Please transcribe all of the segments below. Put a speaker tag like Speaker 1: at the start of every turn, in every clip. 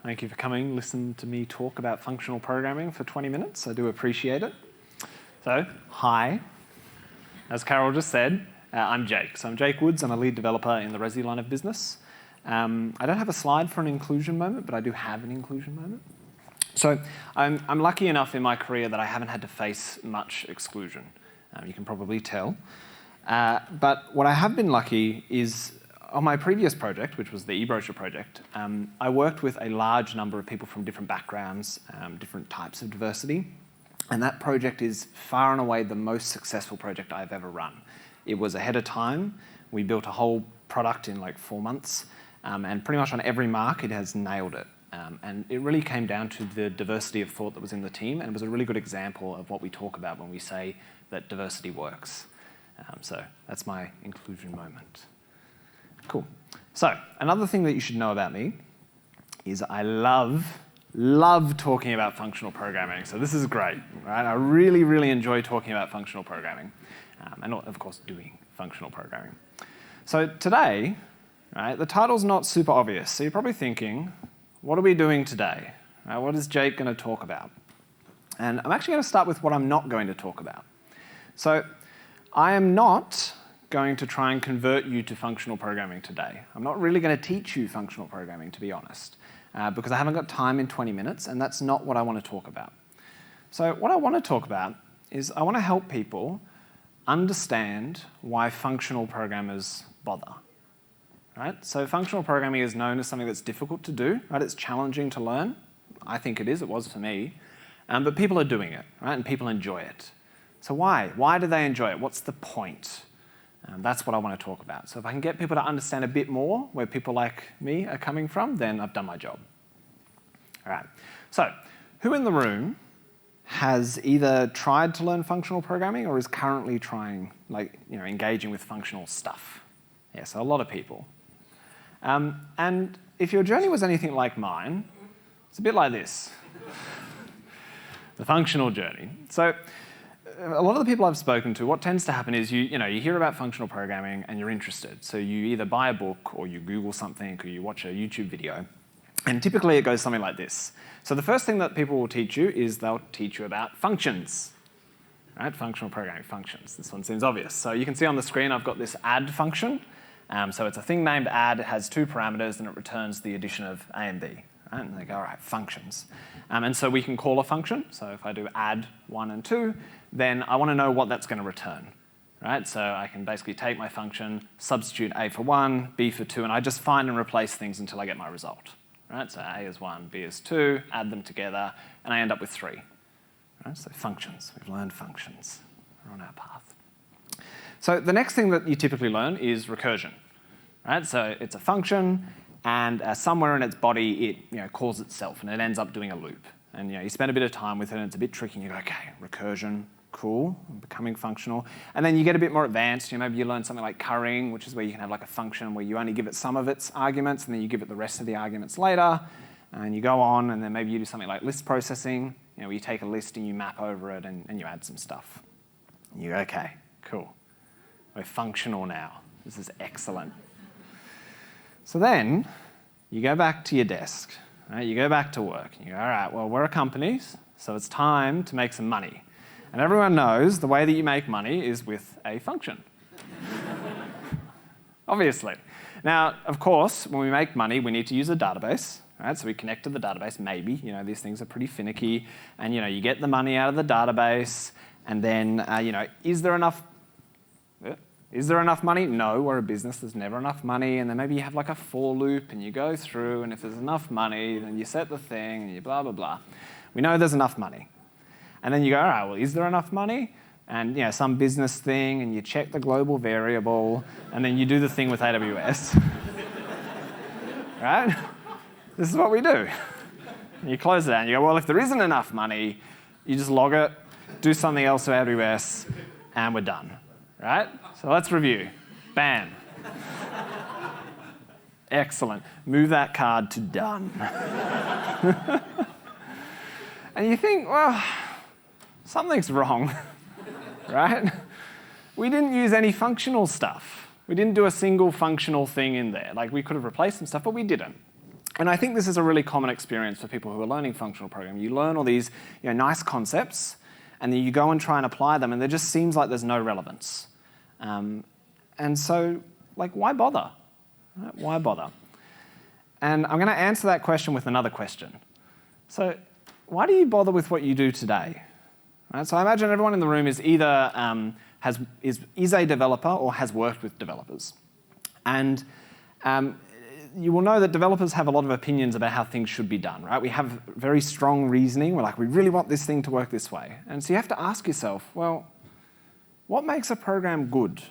Speaker 1: Thank you for coming. Listen to me talk about functional programming for 20 minutes. I do appreciate it. So, hi. As Carol just said, I'm Jake. So I'm Jake Woods. I'm a lead developer in the Resi line of business. I don't have a slide for an inclusion moment, but I do have an inclusion moment. So I'm lucky enough in my career that I haven't had to face much exclusion. You can probably tell. But what I have been lucky is on my previous project, which was the e-brochure project, I worked with a large number of people from different backgrounds, different types of diversity. And that project is far and away the most successful project I've ever run. It was ahead of time. We built a whole product in like 4 months. And pretty much on every mark, it has nailed it. And it really came down to the diversity of thought that was in the team. And it was a really good example of what we talk about when we say that diversity works. So that's my inclusion moment. Cool. So another thing that you should know about me is I love talking about functional programming. So this is great, right? I really, really enjoy talking about functional programming. And of course, doing functional programming. So today, right, the title's not super obvious. So you're probably thinking, what are we doing today? What is Jake going to talk about? And I'm actually going to start with what I'm not going to talk about. So I am not going to try and convert you to functional programming today. I'm not really going to teach you functional programming, to be honest, because I haven't got time in 20 minutes, and that's not what I want to talk about. So what I want to talk about is I want to help people understand why functional programmers bother. Right? So functional programming is known as something that's difficult to do. Right? It's challenging to learn. I think it is. It was for me. But people are doing it, right? And people enjoy it. So why? Why do they enjoy it? What's the point? That's what I want to talk about. So if I can get people to understand a bit more where people like me are coming from, then I've done my job. All right. So who in the room has either tried to learn functional programming or is currently trying, engaging with functional stuff? Yeah, so a lot of people. And if your journey was anything like mine, it's a bit like this. The functional journey. So a lot of the people I've spoken to, what tends to happen is you hear about functional programming and you're interested. So you either buy a book or you Google something or you watch a YouTube video. And typically it goes something like this. So the first thing that people will teach you is they'll teach you about functions. Right? Functional programming functions. This one seems obvious. So you can see on the screen I've got this add function. So it's a thing named add. It has 2 parameters and it returns the addition of A and B. Right? And they go, all right, functions. And so we can call a function. So if I do add 1 and 2, then I want to know what that's going to return. Right? So I can basically take my function, substitute A for 1, B for 2, and I just find and replace things until I get my result. Right? So A is 1, B is 2, add them together, and I end up with 3. Right? So functions. We've learned functions. We're on our path. So the next thing that you typically learn is recursion. Right? So it's a function, and somewhere in its body it calls itself, and it ends up doing a loop. And you spend a bit of time with it, and it's a bit tricky, and you go, okay, recursion, cool, I'm becoming functional. And then you get a bit more advanced. Maybe you learn something like currying, which is where you can have like a function where you only give it some of its arguments, and then you give it the rest of the arguments later. And you go on, and then maybe you do something like list processing, where you take a list and you map over it, and you add some stuff. And you go, okay, cool. We're functional now. This is excellent. So then you go back to your desk. Right? You go back to work. And you go, all right, well, we're a company, so it's time to make some money. And everyone knows the way that you make money is with a function. Obviously. Now, of course, when we make money, we need to use a database. Right? So we connect to the database, maybe. These things are pretty finicky. And, you get the money out of the database. And then, is there enough money? No, we're a business. There's never enough money. And then maybe you have like a for loop, and you go through. And if there's enough money, then you set the thing, and you blah, blah, blah. We know there's enough money. And then you go, all right, well, is there enough money? And some business thing, and you check the global variable, and then you do the thing with AWS. Right? This is what we do. And you close it out, and you go, well, if there isn't enough money, you just log it, do something else with AWS, and we're done. Right? So let's review. Bam. Excellent. Move that card to done. And you think, well, something's wrong, right? We didn't use any functional stuff. We didn't do a single functional thing in there. Like, we could have replaced some stuff, but we didn't. And I think this is a really common experience for people who are learning functional programming. You learn all these nice concepts, and then you go and try and apply them, and there just seems like there's no relevance. And so, why bother? Right? Why bother? And I'm going to answer that question with another question. So, why do you bother with what you do today? Right? So I imagine everyone in the room is either is a developer or has worked with developers. And you will know that developers have a lot of opinions about how things should be done, right? We have very strong reasoning. We're like, we really want this thing to work this way. And so you have to ask yourself, well, what makes a program good?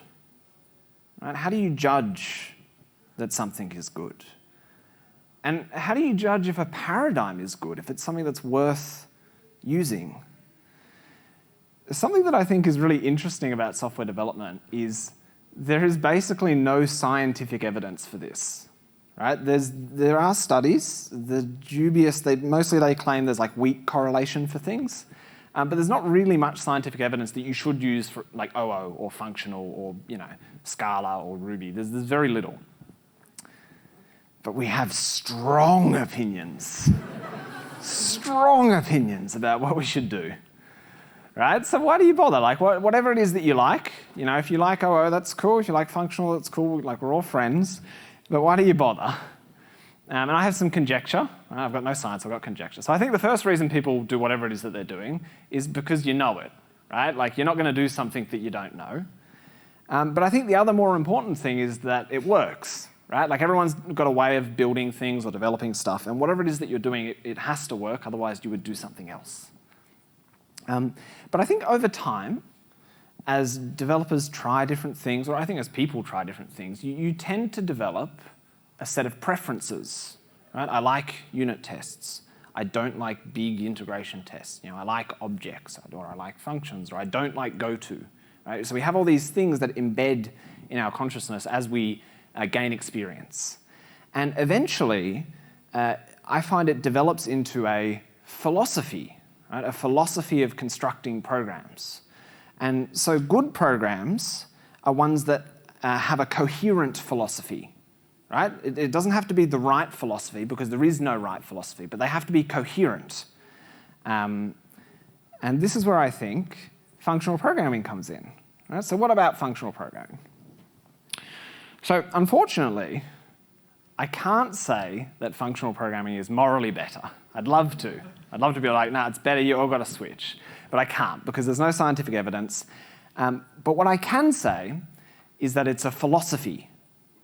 Speaker 1: Right? How do you judge that something is good? And how do you judge if a paradigm is good, if it's something that's worth using? Something that I think is really interesting about software development is there is basically no scientific evidence for this. Right? There are studies, mostly they claim there's weak correlation for things, but there's not really much scientific evidence that you should use for OO or functional or Scala or Ruby. There's very little. But we have strong opinions, strong opinions about what we should do. Right? So why do you bother? Whatever it is that you like, if you like OO, that's cool. If you like functional, that's cool. We're all friends. But why do you bother? And I have some conjecture. I've got no science, I've got conjecture. So I think the first reason people do whatever it is that they're doing is because you know it, right? You're not going to do something that you don't know. But I think the other more important thing is that it works, right? Everyone's got a way of building things or developing stuff, and whatever it is that you're doing, it has to work, otherwise you would do something else. But I think over time, as developers try different things, or I think as people try different things, you tend to develop a set of preferences. Right? I like unit tests. I don't like big integration tests. I like objects, or I like functions, or I don't like goto. Right? So we have all these things that embed in our consciousness as we gain experience. And eventually, I find it develops into a philosophy, right? A philosophy of constructing programs. And so good programs are ones that have a coherent philosophy, right? It doesn't have to be the right philosophy because there is no right philosophy, but they have to be coherent. And this is where I think functional programming comes in. Right? So what about functional programming? So unfortunately, I can't say that functional programming is morally better. I'd love to. I'd love to be like, no, it's better, you all got to switch. But I can't because there's no scientific evidence. But what I can say is that it's a philosophy,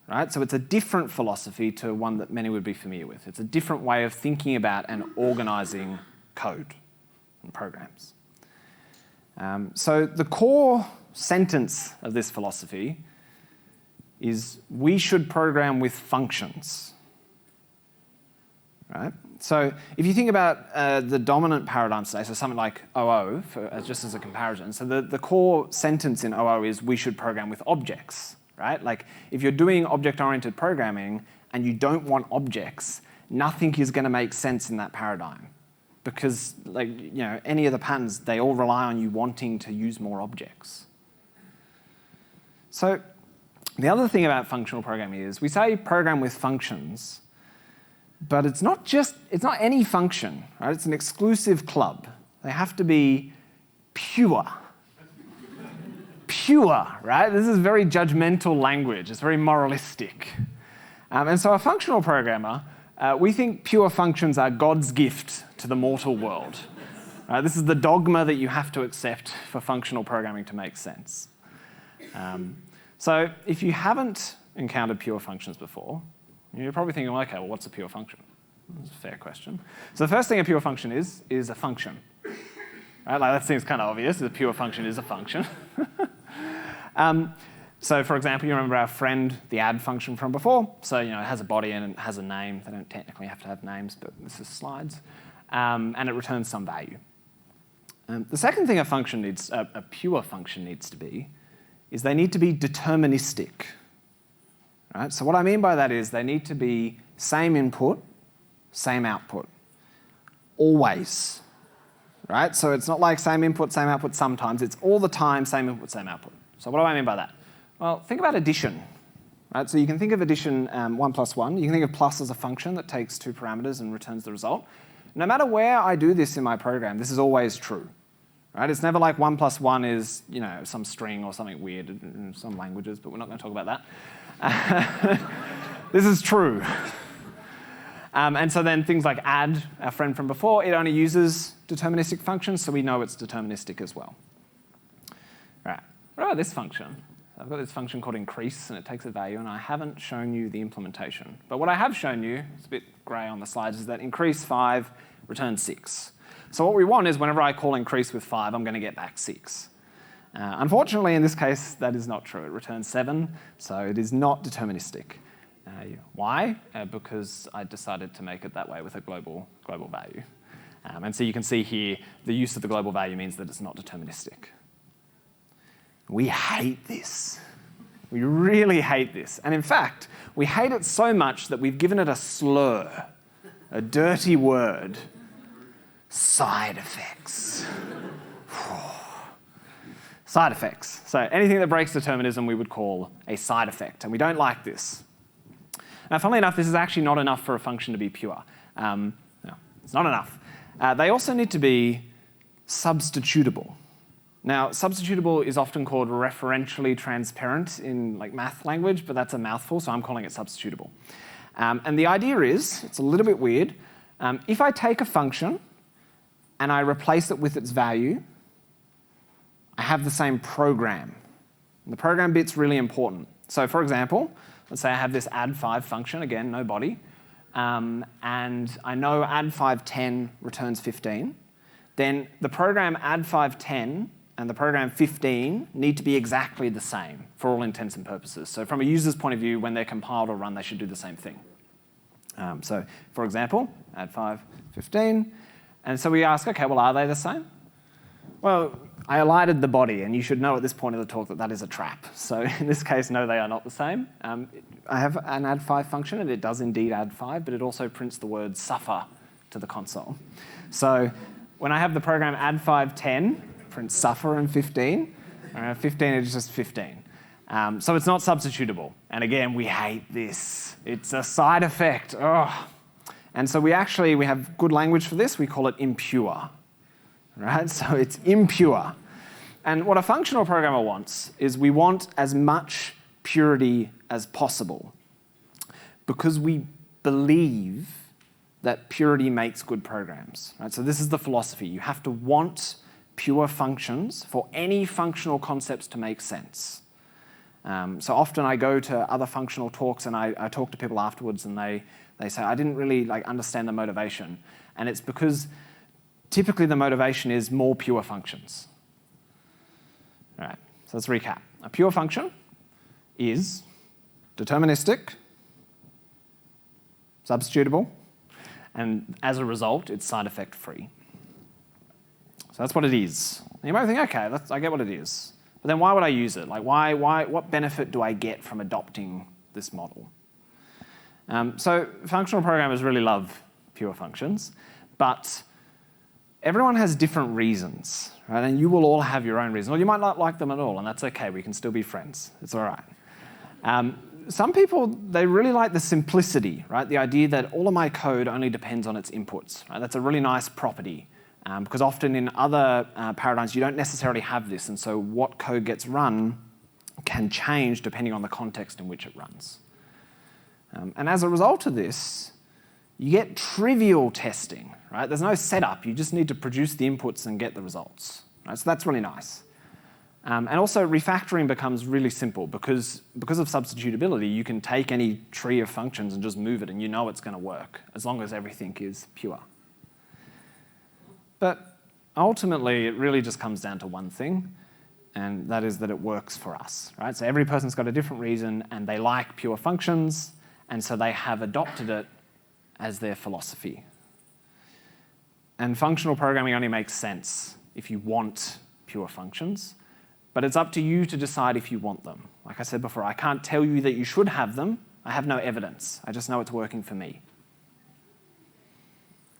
Speaker 1: right? So it's a different philosophy to one that many would be familiar with. It's a different way of thinking about and organizing code and programs. So the core sentence of this philosophy is we should program with functions, right? So if you think about the dominant paradigms today, so something like OO, just as a comparison, so the core sentence in OO is we should program with objects, right? If you're doing object-oriented programming and you don't want objects, nothing is going to make sense in that paradigm because any of the patterns, they all rely on you wanting to use more objects. So the other thing about functional programming is we say program with functions, but it's not any function, right? It's an exclusive club. They have to be pure. Pure, right? This is very judgmental language. It's very moralistic. And so a functional programmer, we think pure functions are God's gift to the mortal world. This is the dogma that you have to accept for functional programming to make sense. So if you haven't encountered pure functions before, you're probably thinking, well, okay, what's a pure function? That's a fair question. So the first thing a pure function is a function. Right? That seems kind of obvious. A pure function is a function. So for example, you remember our friend, the add function from before. So it has a body and it has a name. They don't technically have to have names, but this is slides. And it returns some value. The second thing a pure function needs to be is they need to be deterministic. Right? So what I mean by that is they need to be same input, same output. Always. Right? So it's not like same input, same output sometimes. It's all the time, same input, same output. So what do I mean by that? Well, think about addition. Right? So you can think of addition 1 plus 1. You can think of plus as a function that takes 2 parameters and returns the result. No matter where I do this in my program, this is always true. Right? It's never like 1 plus 1 is some string or something weird in some languages, but we're not going to talk about that. This is true. And so then things like add, our friend from before, it only uses deterministic functions, so we know it's deterministic as well. Right. What about this function? I've got this function called increase, and it takes a value, and I haven't shown you the implementation. But what I have shown you, it's a bit grey on the slides, is that increase 5 returns 6. So what we want is whenever I call increase with 5, I'm going to get back 6. Unfortunately, in this case, that is not true. It returns 7, so it is not deterministic. Why? Because I decided to make it that way with a global value. And so you can see here, the use of the global value means that it's not deterministic. We hate this. We really hate this. And in fact, we hate it so much that we've given it a slur, a dirty word, side effects. Side effects. So anything that breaks determinism we would call a side effect, and we don't like this. Now, funnily enough, this is actually not enough for a function to be pure. No, it's not enough. They also need to be substitutable. Now, substitutable is often called referentially transparent in math language, but that's a mouthful, so I'm calling it substitutable. And the idea is, it's a little bit weird, if I take a function and I replace it with its value, I have the same program. And the program bit's really important. So for example, let's say I have this add5 function, again, no body, and I know add510 returns 15. Then the program add510 and the program 15 need to be exactly the same for all intents and purposes. So from a user's point of view, when they're compiled or run, they should do the same thing. So for example, add5, 15. And so we ask, OK, well, are they the same? Well, I elided the body, and you should know at this point of the talk that that is a trap. So in this case, no, they are not the same. I have an add5 function, and it does indeed add 5, but it also prints the word suffer to the console. So when I have the program add510, print suffer and 15, 15 is just 15. So it's not substitutable. And again, we hate this. It's a side effect. Oh. And so we have good language for this. We call it impure. Right? So it's impure. And what a functional programmer wants is we want as much purity as possible because we believe that purity makes good programs. Right? So this is the philosophy. You have to want pure functions for any functional concepts to make sense. So often I go to other functional talks and I talk to people afterwards and they say, I didn't really understand the motivation. And it's because typically the motivation is more pure functions. All right, so let's recap. A pure function is deterministic, substitutable, and as a result, it's side effect free. So that's what it is. And you might think, OK, I get what it is. But then why would I use it? What benefit do I get from adopting this model? So functional programmers really love pure functions, but everyone has different reasons, right? And you will all have your own reasons. Or you might not like them at all, and that's OK. We can still be friends. It's all right. Some people, they really like the simplicity, right? The idea that all of my code only depends on its inputs. Right? That's a really nice property. Because often in other paradigms, you don't necessarily have this. And so what code gets run can change depending on the context in which it runs. And as a result of this, you get trivial testing. Right? There's no setup. You just need to produce the inputs and get the results. Right? So that's really nice. And also, refactoring becomes really simple. Because of substitutability, you can take any tree of functions and just move it, and you know it's going to work, as long as everything is pure. But ultimately, it really just comes down to one thing, and that is that it works for us. Right? So every person's got a different reason, and they like pure functions, and so they have adopted it as their philosophy. And functional programming only makes sense if you want pure functions, but it's up to you to decide if you want them. Like I said before, I can't tell you that you should have them. I have no evidence. I just know it's working for me.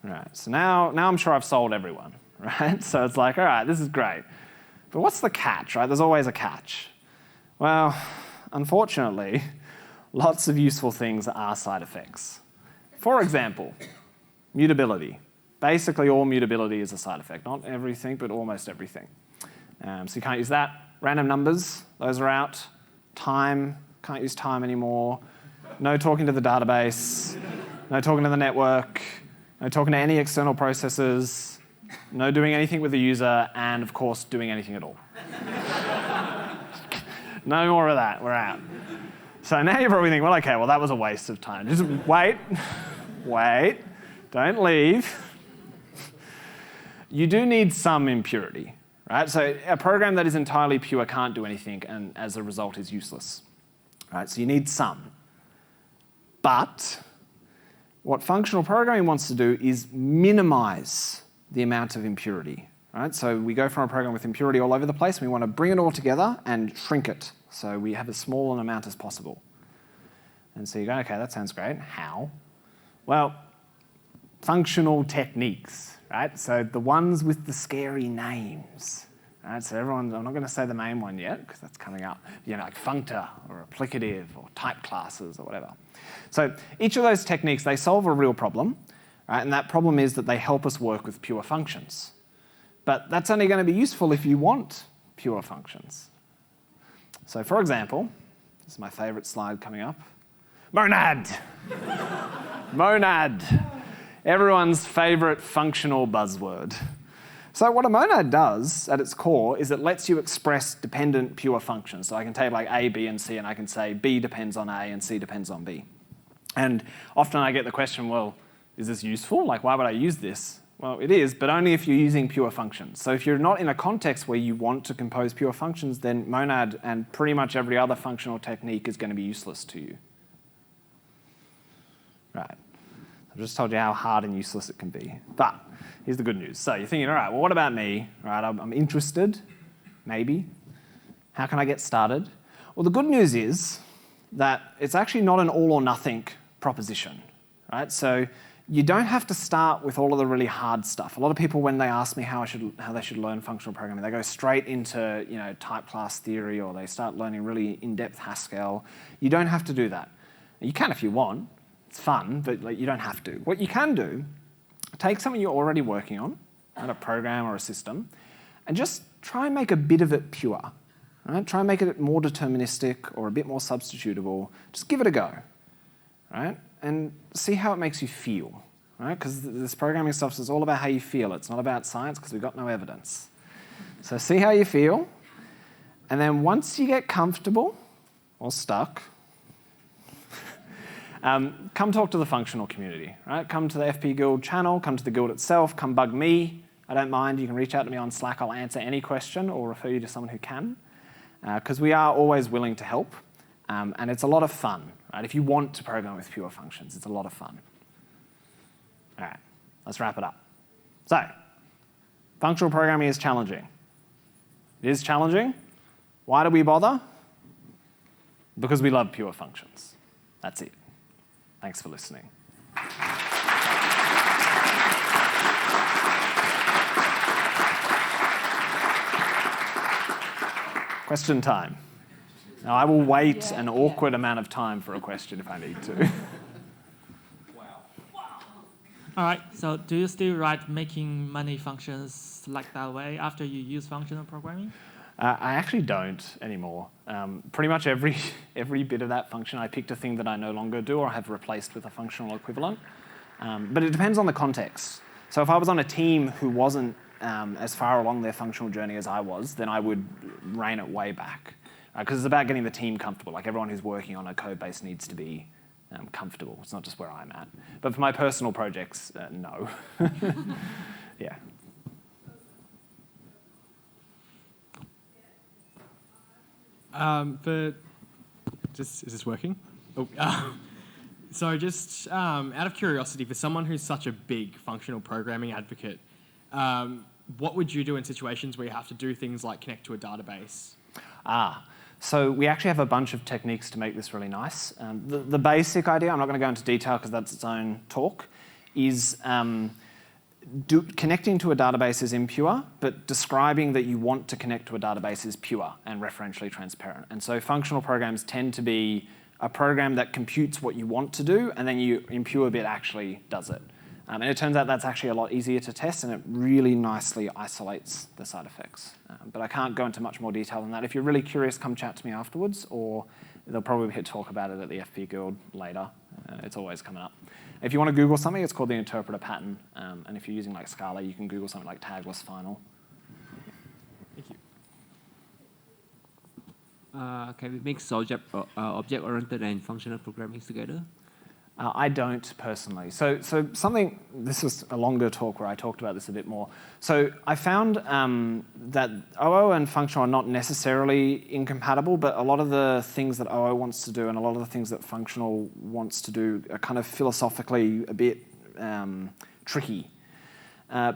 Speaker 1: Right, so now I'm sure I've sold everyone, right? So it's like, all right, this is great. But what's the catch, right? There's always a catch. Well, unfortunately, lots of useful things are side effects. For example, mutability. Basically, all mutability is a side effect. Not everything, but almost everything. So you can't use that. Random numbers, those are out. Time, can't use time anymore. No talking to the database. No talking to the network. No talking to any external processes. No doing anything with the user. And, of course, doing anything at all. No more of that. We're out. So now you're probably thinking, well, OK, well, that was a waste of time. Just wait. Wait. Don't leave. You do need some impurity, right? So a program that is entirely pure can't do anything, and as a result is useless, right? So you need some. But what functional programming wants to do is minimize the amount of impurity, right? So we go from a program with impurity all over the place, and we want to bring it all together and shrink it so we have as small an amount as possible. And so you go, OK, that sounds great. How? Well, functional techniques. Right? So the ones with the scary names. Right? So everyone, I'm not going to say the main one yet because that's coming up. Like functor or applicative or type classes or whatever. So each of those techniques, they solve a real problem. Right? And that problem is that they help us work with pure functions. But that's only going to be useful if you want pure functions. So for example, this is my favorite slide coming up. Monad. Monad. Everyone's favorite functional buzzword. So what a monad does at its core is it lets you express dependent pure functions. So I can take like A, B, and C, and I can say B depends on A and C depends on B. And often I get the question, well, is this useful? Like, why would I use this? Well, it is, but only if you're using pure functions. So if you're not in a context where you want to compose pure functions, then monad and pretty much every other functional technique is going to be useless to you. Right. I've just told you how hard and useless it can be. But here's the good news. So you're thinking, all right, well, what about me? All right, I'm interested, maybe. How can I get started? Well, the good news is that it's actually not an all or nothing proposition. Right? So you don't have to start with all of the really hard stuff. A lot of people, when they ask me how they should learn functional programming, they go straight into type class theory, or they start learning really in-depth Haskell. You don't have to do that. You can if you want. It's fun, but you don't have to. What you can do, take something you're already working on, a program or a system, and just try and make a bit of it pure. Right? Try and make it more deterministic or a bit more substitutable. Just give it a go, right? And see how it makes you feel. Right? Because this programming stuff is all about how you feel. It's not about science because we've got no evidence. So see how you feel, and then once you get comfortable or stuck, come talk to the functional community, right? Come to the FP Guild channel, come to the Guild itself, come bug me. I don't mind. You can reach out to me on Slack. I'll answer any question or refer you to someone who can, because we are always willing to help, and it's a lot of fun, right? If you want to program with pure functions, it's a lot of fun. All right, let's wrap it up. So, functional programming is challenging. It is challenging. Why do we bother? Because we love pure functions. That's it. Thanks for listening. Question time. Now, I will wait an awkward amount of time for a question if I need to.
Speaker 2: All right, so do you still write making money functions like that way after you use functional programming?
Speaker 1: I actually don't anymore. Pretty much every bit of that function, I picked a thing that I no longer do or have replaced with a functional equivalent. But it depends on the context. So if I was on a team who wasn't as far along their functional journey as I was, then I would rein it way back. Because it's about getting the team comfortable. Like everyone who's working on a code base needs to be comfortable. It's not just where I'm at. But for my personal projects, no. Yeah.
Speaker 3: Is this working? Oh, so just out of curiosity, for someone who's such a big functional programming advocate, what would you do in situations where you have to do things like connect to a database?
Speaker 1: So we actually have a bunch of techniques to make this really nice. The basic idea, I'm not going to go into detail because that's its own talk, is connecting to a database is impure, but describing that you want to connect to a database is pure and referentially transparent. And so functional programs tend to be a program that computes what you want to do, and then you impure bit actually does it. And it turns out that's actually a lot easier to test, and it really nicely isolates the side effects. But I can't go into much more detail than that. If you're really curious, come chat to me afterwards, or there'll probably be a talk about it at the FP Guild later. It's always coming up. If you want to Google something, it's called the interpreter pattern. And if you're using like Scala, you can Google something like tagless final.
Speaker 3: Thank you.
Speaker 4: Can we mix object-oriented and functional programming together?
Speaker 1: I don't personally. So something, this was a longer talk where I talked about this a bit more. So I found that OO and functional are not necessarily incompatible, but a lot of the things that OO wants to do and a lot of the things that functional wants to do are kind of philosophically a bit tricky.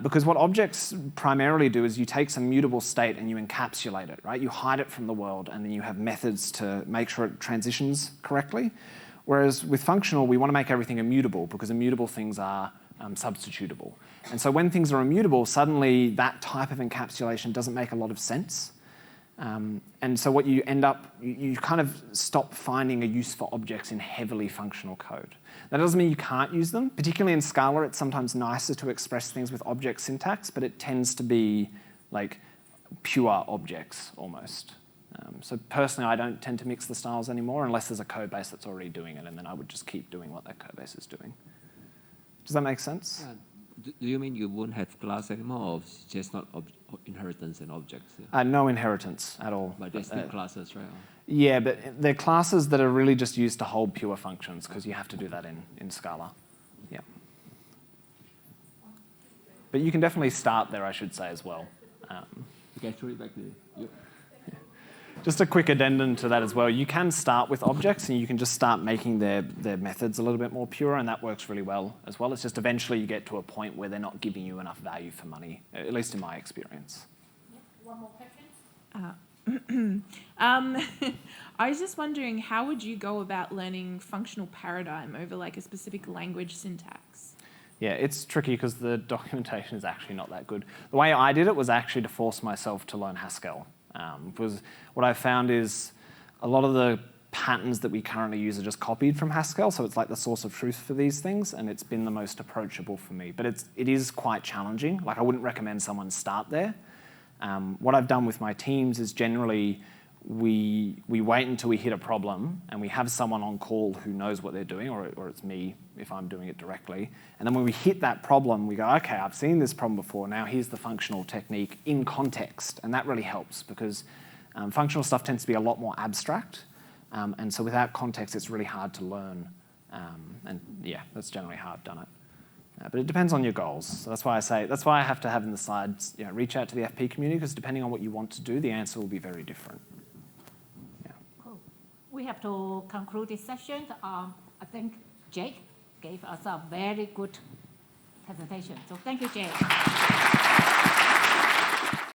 Speaker 1: Because what objects primarily do is you take some mutable state and you encapsulate it, right? You hide it from the world, and then you have methods to make sure it transitions correctly. Whereas with functional, we want to make everything immutable because immutable things are substitutable. And so when things are immutable, suddenly that type of encapsulation doesn't make a lot of sense. And so what you end up, you kind of stop finding a use for objects in heavily functional code. That doesn't mean you can't use them. Particularly in Scala, it's sometimes nicer to express things with object syntax, but it tends to be like pure objects almost. So personally, I don't tend to mix the styles anymore unless there's a code base that's already doing it, and then I would just keep doing what that code base is doing. Does that make sense?
Speaker 4: Do you mean you won't have class anymore, or just not inheritance and objects?
Speaker 1: No inheritance at all.
Speaker 4: But there's still classes, right?
Speaker 1: Yeah, but they're classes that are really just used to hold pure functions because you have to do that in Scala. Yeah. But you can definitely start there, I should say, as well.
Speaker 4: Okay, throw it back to you.
Speaker 1: Just a quick addendum to that as well. You can start with objects and you can just start making their methods a little bit more pure, and that works really well as well. It's just eventually you get to a point where they're not giving you enough value for money, at least in my experience.
Speaker 5: One more question. I was just wondering, how would you go about learning functional paradigm over like a specific language syntax?
Speaker 1: Yeah, it's tricky because the documentation is actually not that good. The way I did it was actually to force myself to learn Haskell. Because what I found is a lot of the patterns that we currently use are just copied from Haskell, so it's like the source of truth for these things, and it's been the most approachable for me. But it is quite challenging. Like, I wouldn't recommend someone start there. What I've done with my teams is generally we wait until we hit a problem, and we have someone on call who knows what they're doing, or it's me if I'm doing it directly. And then when we hit that problem, we go, okay, I've seen this problem before. Now here's the functional technique in context. And that really helps because functional stuff tends to be a lot more abstract. And so without context, it's really hard to learn. And yeah, that's generally how I've done it. But it depends on your goals. So that's why I have to have in the slides, reach out to the FP community, because depending on what you want to do, the answer will be very different. Yeah.
Speaker 6: Cool. We have to conclude this session. I think Jake gave us a very good presentation. So thank you, Jake.